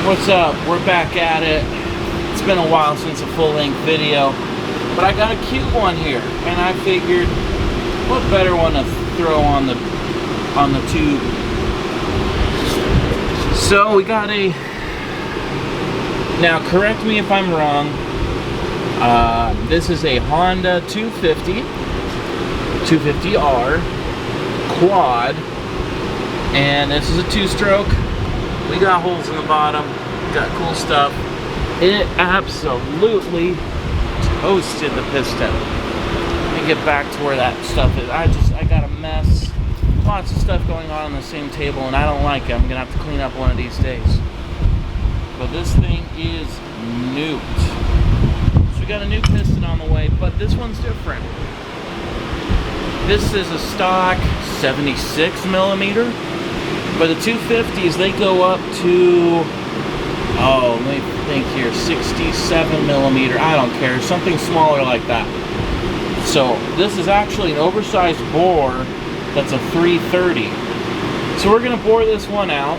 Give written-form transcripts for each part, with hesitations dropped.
What's up? We're back at it. It's been a while since a full-length video, but I got a cute one here, and I figured what better one to throw on the tube. So we got a, now correct me if I'm wrong, this is a Honda 250R quad, and this is a two-stroke. We got holes in the bottom, got cool stuff. It absolutely toasted the piston. Let me get back to where that stuff is. I got a mess. Lots of stuff going on the same table, and I don't like it. I'm gonna have to clean up one of these days. But this thing is nuked. So we got a new piston on the way, but this one's different. This is a stock 76 millimeter. But the 250s, they go up to, oh, let me think here, 67 millimeter. I don't care, something smaller like that. So this is actually an oversized bore that's a 330. So we're gonna bore this one out.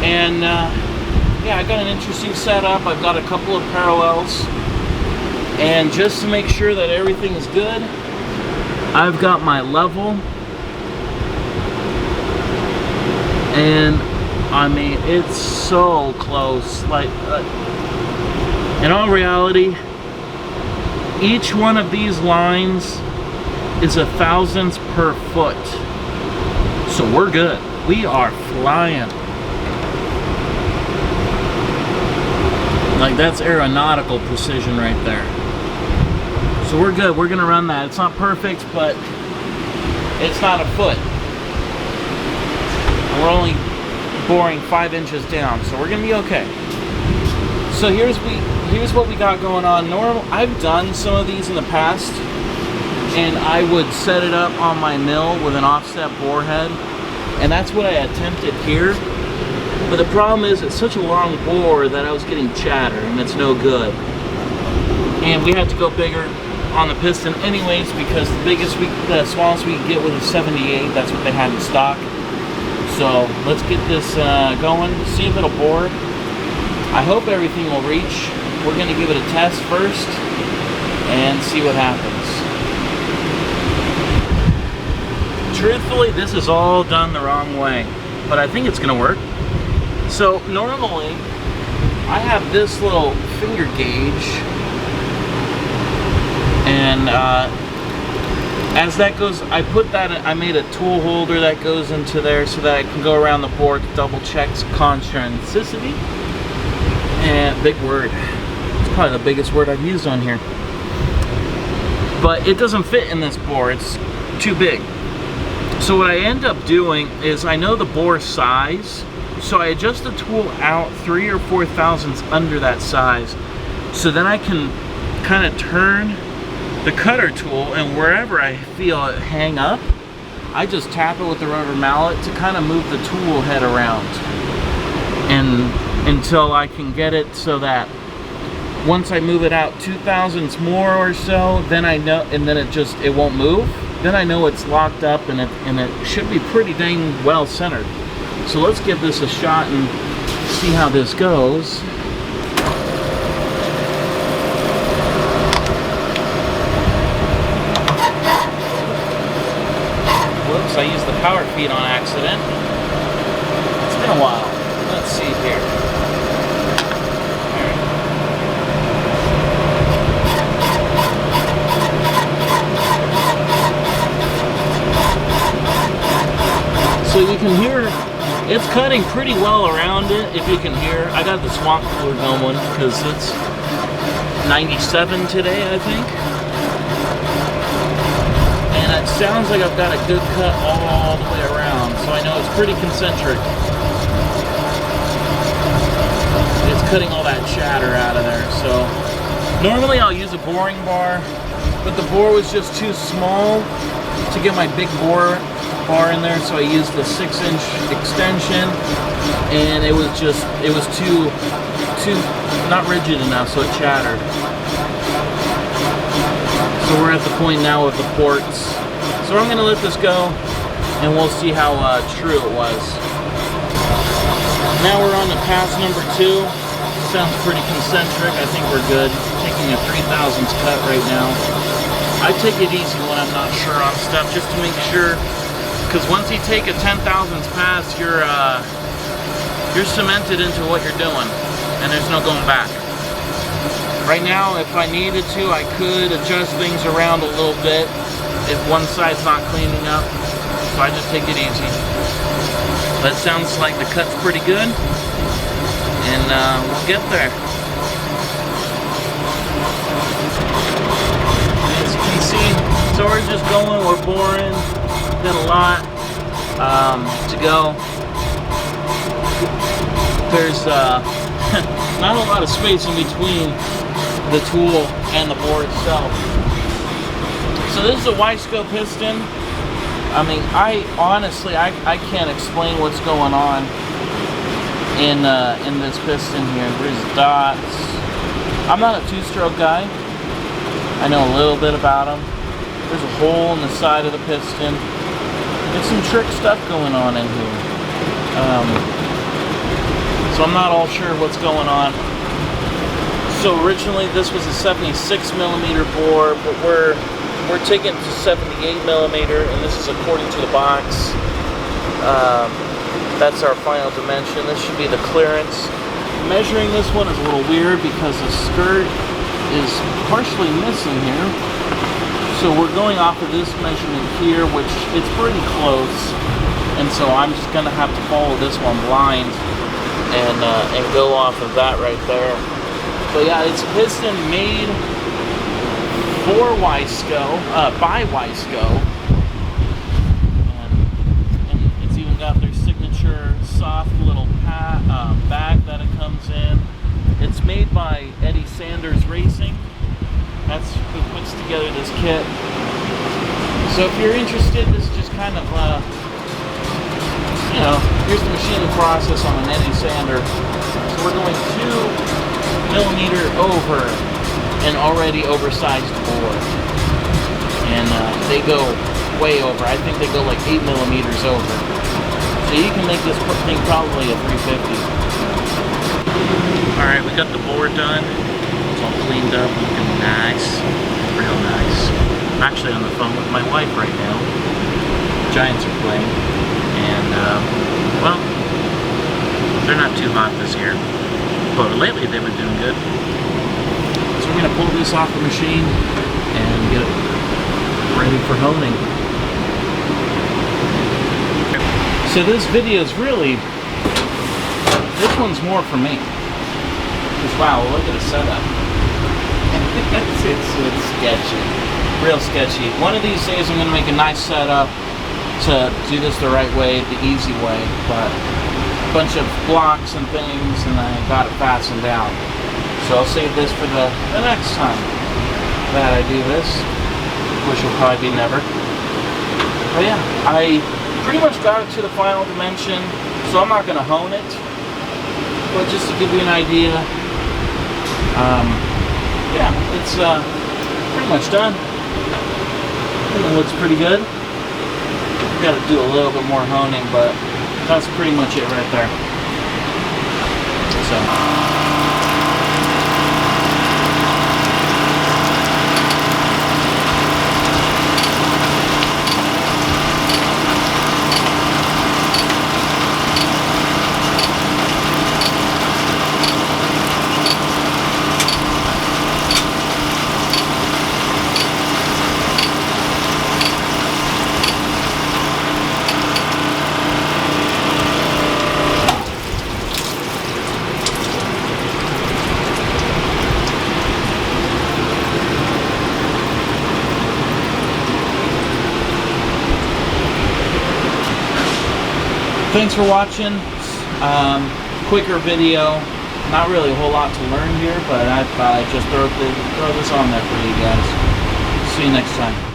And yeah, I got an interesting setup. I've got a couple of parallels. And just to make sure that everything is good, I've got my level. And I mean, it's so close. Like, in all reality, each one of these lines is a thousandths per foot. So we're good. We are flying. Like, that's aeronautical precision right there. So we're good. We're gonna run that. It's not perfect, but it's not a foot. We're only boring 5 inches down, so we're gonna be okay. So here's what we got going on. I've done some of these in the past, and I would set it up on my mill with an offset bore head, and that's what I attempted here. But the problem is it's such a long bore that I was getting chatter, and it's no good. And we had to go bigger on the piston anyways, because the smallest we could get was a 78. That's what they had in stock. So let's get this going, see if it'll bore. I hope everything will reach. We're gonna give it a test first and see what happens. Truthfully, this is all done the wrong way, but I think it's gonna work. So normally, I have this little finger gauge, and as that goes, I made a tool holder that goes into there so that I can go around the board to double check concentricity. And big word. It's probably the biggest word I've used on here. But it doesn't fit in this bore, it's too big. So what I end up doing is I know the bore size, so I adjust the tool out 3 or 4 thousandths under that size. So then I can kind of turn the cutter tool, and wherever I feel it hang up, I just tap it with the rubber mallet to kind of move the tool head around, and until I can get it so that once I move it out 2 thousandths more or so, then I know, and then it won't move. Then I know it's locked up, and it should be pretty dang well centered. So let's give this a shot and see how this goes. I used the power feed on accident. It's been a while. Let's see here. All right. So you can hear it's cutting pretty well around it. If you can hear, I got the swamp cooler going because it's 97 today, I think. It sounds like I've got a good cut all the way around, so I know it's pretty concentric. It's cutting all that chatter out of there. So normally I'll use a boring bar, but the bore was just too small to get my big bore bar in there, so I used the 6-inch extension, and it was too not rigid enough, so it chattered. So we're at the point now with the ports. So I'm going to let this go, and we'll see how true it was. Now we're on to pass number 2. Sounds pretty concentric. I think we're good. Taking a 3/1000 cut right now. I take it easy when I'm not sure on stuff, just to make sure. Because once you take a 10/1000 pass, you're cemented into what you're doing, and there's no going back. Right now, if I needed to, I could adjust things around a little bit if one side's not cleaning up. So I just take it easy. That sounds like the cut's pretty good, and we'll get there. As you can see, so we're just going, we're boring, got a lot to go. There's not a lot of space in between the tool and the board itself. So this is a Wiseco piston. I mean, I honestly can't explain what's going on in this piston here. There's dots. I'm not a two-stroke guy. I know a little bit about them. There's a hole in the side of the piston. There's some trick stuff going on in here. So I'm not all sure what's going on. So originally this was a 76mm bore, but we're taking it to 78mm, and this is according to the box. That's our final dimension. This should be the clearance. Measuring this one is a little weird because the skirt is partially missing here. So we're going off of this measurement here, which it's pretty close. And so I'm just gonna have to follow this one blind and go off of that right there. But yeah, it's a piston made for Wiseco, by Wiseco, and it's even got their signature soft little bag that it comes in. It's made by Eddie Sanders Racing. That's who puts together this kit. So if you're interested, this is just kind of, you know, here's the machining process on an Eddie Sander. So we're going 2mm over an already oversized bore, and they go way over. I think they go like 8mm over. So you can make this thing probably a 350. All right, we got the bore done. It's all cleaned up, looking nice, real nice. I'm actually on the phone with my wife right now. The Giants are playing, and well, they're not too hot this year, but lately they've been doing good. So we're going to pull this off the machine and get it ready for honing. So this video is really, this one's more for me. Because wow, look at the setup. it's sketchy, real sketchy. One of these days I'm going to make a nice setup to do this the right way, the easy way, but a bunch of blocks and things, and I got it fastened down. So I'll save this for the next time that I do this, which will probably be never. But yeah, I pretty much got it to the final dimension, so I'm not going to hone it, but just to give you an idea, yeah, it's pretty much done. It looks pretty good. Got to do a little bit more honing, but that's pretty much it right there. So. Thanks for watching. Quicker video. Not really a whole lot to learn here, but I thought I'd just throw this on there for you guys. See you next time.